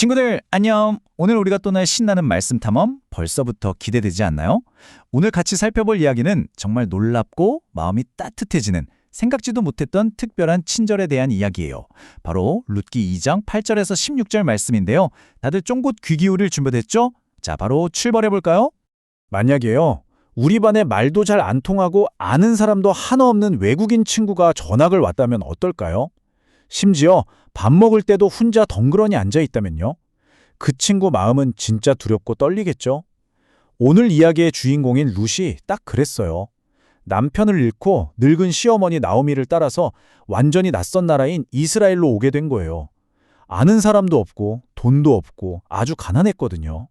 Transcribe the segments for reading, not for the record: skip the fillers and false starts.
친구들 안녕. 오늘 우리가 떠날 신나는 말씀 탐험 벌써부터 기대되지 않나요? 오늘 같이 살펴볼 이야기는 정말 놀랍고 마음이 따뜻해지는 생각지도 못했던 특별한 친절에 대한 이야기예요. 바로 룻기 2장 8절에서 16절 말씀인데요. 다들 쫑긋 귀 기울일 준비됐죠? 자, 바로 출발해 볼까요? 만약에요, 우리 반에 말도 잘 안 통하고 아는 사람도 하나 없는 외국인 친구가 전학을 왔다면 어떨까요? 심지어 밥 먹을 때도 혼자 덩그러니 앉아 있다면요? 그 친구 마음은 진짜 두렵고 떨리겠죠? 오늘 이야기의 주인공인 룻이 딱 그랬어요. 남편을 잃고 늙은 시어머니 나오미를 따라서 완전히 낯선 나라인 이스라엘로 오게 된 거예요. 아는 사람도 없고 돈도 없고 아주 가난했거든요.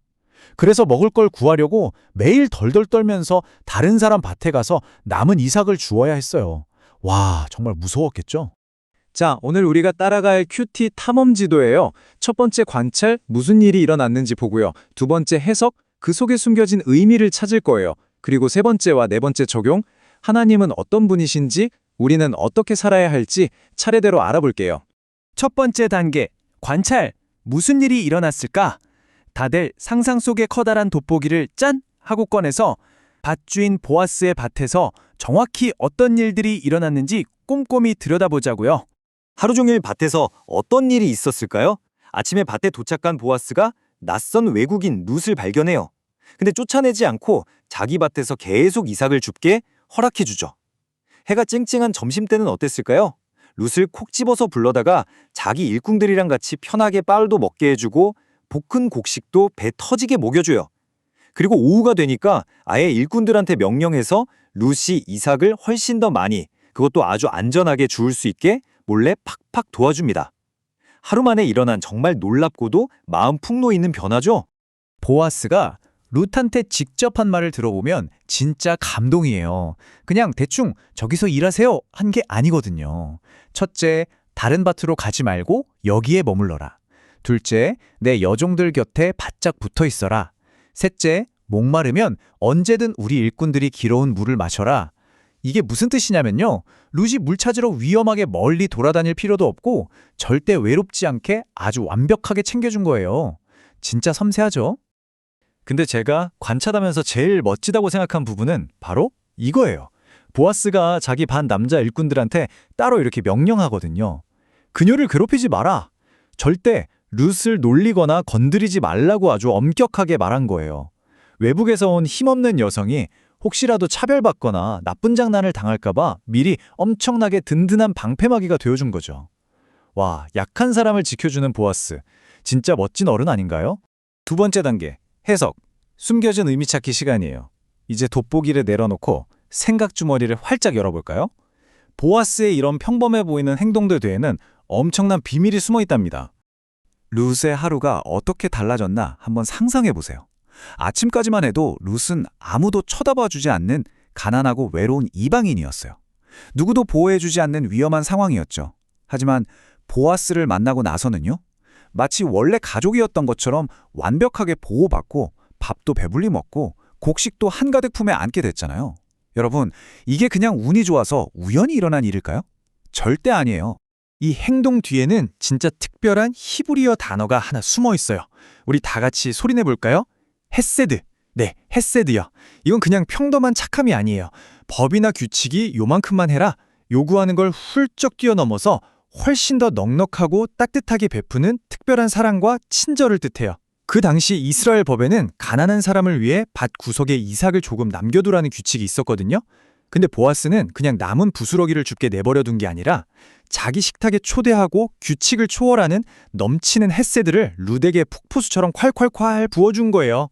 그래서 먹을 걸 구하려고 매일 덜덜 떨면서 다른 사람 밭에 가서 남은 이삭을 주워야 했어요. 와, 정말 무서웠겠죠? 자, 오늘 우리가 따라갈 큐티 탐험 지도예요. 첫 번째 관찰, 무슨 일이 일어났는지 보고요. 두 번째 해석, 그 속에 숨겨진 의미를 찾을 거예요. 그리고 세 번째와 네 번째 적용, 하나님은 어떤 분이신지, 우리는 어떻게 살아야 할지 차례대로 알아볼게요. 첫 번째 단계, 관찰. 무슨 일이 일어났을까? 다들 상상 속의 커다란 돋보기를 짠! 하고 꺼내서 밭주인 보아스의 밭에서 정확히 어떤 일들이 일어났는지 꼼꼼히 들여다보자고요. 하루 종일 밭에서 어떤 일이 있었을까요? 아침에 밭에 도착한 보아스가 낯선 외국인 룻을 발견해요. 근데 쫓아내지 않고 자기 밭에서 계속 이삭을 줍게 허락해주죠. 해가 쨍쨍한 점심때는 어땠을까요? 룻을 콕 집어서 불러다가 자기 일꾼들이랑 같이 편하게 빨도 먹게 해주고 볶은 곡식도 배 터지게 먹여줘요. 그리고 오후가 되니까 아예 일꾼들한테 명령해서 룻이 이삭을 훨씬 더 많이, 그것도 아주 안전하게 주울 수 있게 몰래 팍팍 도와줍니다. 하루 만에 일어난 정말 놀랍고도 마음 푹 놓이는 변화죠? 보아스가 룻한테 직접 한 말을 들어보면 진짜 감동이에요. 그냥 대충 저기서 일하세요 한 게 아니거든요. 첫째, 다른 밭으로 가지 말고 여기에 머물러라. 둘째, 내 여종들 곁에 바짝 붙어 있어라. 셋째, 목마르면 언제든 우리 일꾼들이 길어온 물을 마셔라. 이게 무슨 뜻이냐면요. 룻이 물 찾으러 위험하게 멀리 돌아다닐 필요도 없고 절대 외롭지 않게 아주 완벽하게 챙겨준 거예요. 진짜 섬세하죠? 근데 제가 관찰하면서 제일 멋지다고 생각한 부분은 바로 이거예요. 보아스가 자기 반 남자 일꾼들한테 따로 이렇게 명령하거든요. 그녀를 괴롭히지 마라. 절대 룻을 놀리거나 건드리지 말라고 아주 엄격하게 말한 거예요. 외국에서 온 힘없는 여성이 혹시라도 차별받거나 나쁜 장난을 당할까봐 미리 엄청나게 든든한 방패막이가 되어준 거죠. 와, 약한 사람을 지켜주는 보아스. 진짜 멋진 어른 아닌가요? 두 번째 단계, 해석. 숨겨진 의미 찾기 시간이에요. 이제 돋보기를 내려놓고 생각 주머니를 활짝 열어볼까요? 보아스의 이런 평범해 보이는 행동들 뒤에는 엄청난 비밀이 숨어 있답니다. 룻의 하루가 어떻게 달라졌나 한번 상상해 보세요. 아침까지만 해도 룻은 아무도 쳐다봐주지 않는 가난하고 외로운 이방인이었어요. 누구도 보호해주지 않는 위험한 상황이었죠. 하지만 보아스를 만나고 나서는요, 마치 원래 가족이었던 것처럼 완벽하게 보호받고 밥도 배불리 먹고 곡식도 한가득 품에 안게 됐잖아요. 여러분, 이게 그냥 운이 좋아서 우연히 일어난 일일까요? 절대 아니에요. 이 행동 뒤에는 진짜 특별한 히브리어 단어가 하나 숨어 있어요. 우리 다 같이 소리내 볼까요? 헤세드. 네, 헤세드요. 이건 그냥 평범한 착함이 아니에요. 법이나 규칙이 요만큼만 해라 요구하는 걸 훌쩍 뛰어넘어서 훨씬 더 넉넉하고 따뜻하게 베푸는 특별한 사랑과 친절을 뜻해요. 그 당시 이스라엘 법에는 가난한 사람을 위해 밭 구석에 이삭을 조금 남겨두라는 규칙이 있었거든요. 근데 보아스는 그냥 남은 부스러기를 줍게 내버려둔 게 아니라 자기 식탁에 초대하고 규칙을 초월하는 넘치는 헤세드를 룻에게 폭포수처럼 콸콸콸 부어준 거예요.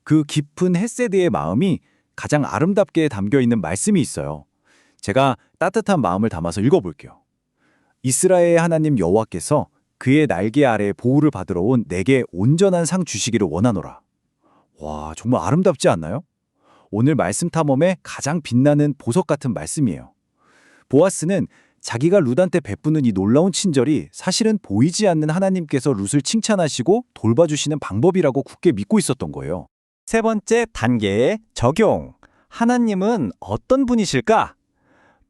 그 깊은 헤세드의 마음이 가장 아름답게 담겨있는 말씀이 있어요. 제가 따뜻한 마음을 담아서 읽어볼게요. 이스라엘의 하나님 여호와께서 그의 날개 아래 보호를 받으러 온 내게 온전한 상 주시기를 원하노라. 와, 정말 아름답지 않나요? 오늘 말씀 탐험의 가장 빛나는 보석 같은 말씀이에요. 보아스는 자기가 룻한테 베푸는 이 놀라운 친절이 사실은 보이지 않는 하나님께서 룻을 칭찬하시고 돌봐주시는 방법이라고 굳게 믿고 있었던 거예요. 세 번째 단계의 적용. 하나님은 어떤 분이실까?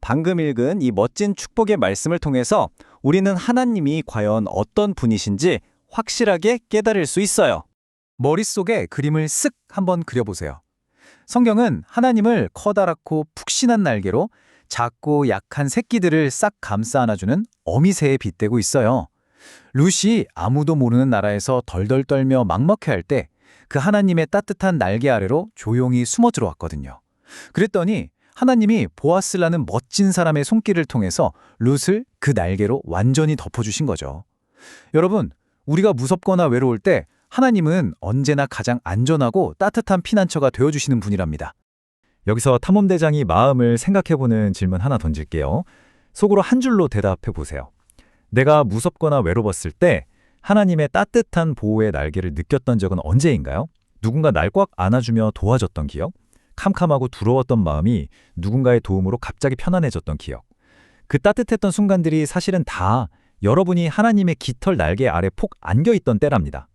방금 읽은 이 멋진 축복의 말씀을 통해서 우리는 하나님이 과연 어떤 분이신지 확실하게 깨달을 수 있어요. 머릿속에 그림을 쓱 한번 그려보세요. 성경은 하나님을 커다랗고 푹신한 날개로 작고 약한 새끼들을 싹 감싸 안아주는 어미새에 빗대고 있어요. 룻이 아무도 모르는 나라에서 덜덜 떨며 막막해할 때 그 하나님의 따뜻한 날개 아래로 조용히 숨어 들어왔거든요. 그랬더니 하나님이 보아스라는 멋진 사람의 손길을 통해서 룻을 그 날개로 완전히 덮어주신 거죠. 여러분, 우리가 무섭거나 외로울 때 하나님은 언제나 가장 안전하고 따뜻한 피난처가 되어주시는 분이랍니다. 여기서 탐험대장이 마음을 생각해보는 질문 하나 던질게요. 속으로 한 줄로 대답해보세요. 내가 무섭거나 외로웠을 때 하나님의 따뜻한 보호의 날개를 느꼈던 적은 언제인가요? 누군가 날 꽉 안아주며 도와줬던 기억? 캄캄하고 두려웠던 마음이 누군가의 도움으로 갑자기 편안해졌던 기억? 그 따뜻했던 순간들이 사실은 다 여러분이 하나님의 깃털 날개 아래 폭 안겨있던 때랍니다.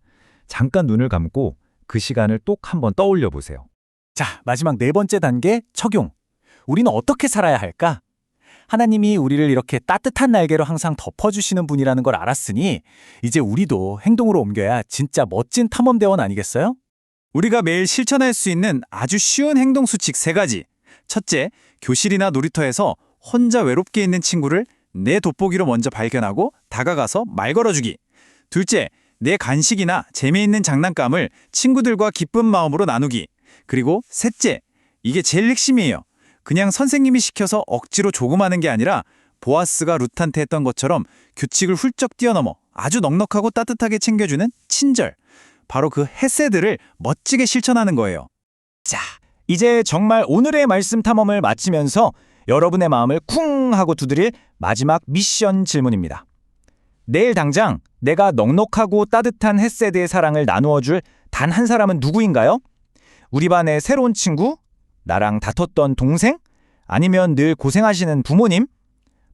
잠깐 눈을 감고 그 시간을 똑 한번 떠올려 보세요. 자, 마지막 네 번째 단계 적용. 우리는 어떻게 살아야 할까? 하나님이 우리를 이렇게 따뜻한 날개로 항상 덮어주시는 분이라는 걸 알았으니 이제 우리도 행동으로 옮겨야 진짜 멋진 탐험대원 아니겠어요? 우리가 매일 실천할 수 있는 아주 쉬운 행동 수칙 3가지. 첫째, 교실이나 놀이터에서 혼자 외롭게 있는 친구를 내 돋보기로 먼저 발견하고 다가가서 말 걸어주기. 둘째, 내 간식이나 재미있는 장난감을 친구들과 기쁜 마음으로 나누기. 그리고 셋째, 이게 제일 핵심이에요. 그냥 선생님이 시켜서 억지로 조금하는 게 아니라 보아스가 룻한테 했던 것처럼 규칙을 훌쩍 뛰어넘어 아주 넉넉하고 따뜻하게 챙겨주는 친절. 바로 그 헤세드를 멋지게 실천하는 거예요. 자, 이제 정말 오늘의 말씀 탐험을 마치면서 여러분의 마음을 쿵 하고 두드릴 마지막 미션 질문입니다. 내일 당장 내가 넉넉하고 따뜻한 헤세드의 사랑을 나누어줄 단 한 사람은 누구인가요? 우리 반의 새로운 친구? 나랑 다퉜던 동생? 아니면 늘 고생하시는 부모님?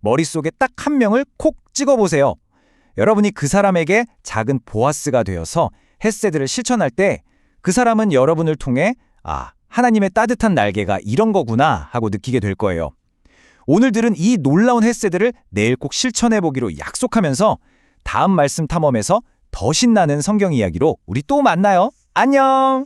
머릿속에 딱 한 명을 콕 찍어보세요. 여러분이 그 사람에게 작은 보아스가 되어서 헤세드를 실천할 때 그 사람은 여러분을 통해 하나님의 따뜻한 날개가 이런 거구나 하고 느끼게 될 거예요. 오늘 들은 이 놀라운 헤세드를 내일 꼭 실천해보기로 약속하면서 다음 말씀 탐험에서 더 신나는 성경 이야기로 우리 또 만나요. 안녕!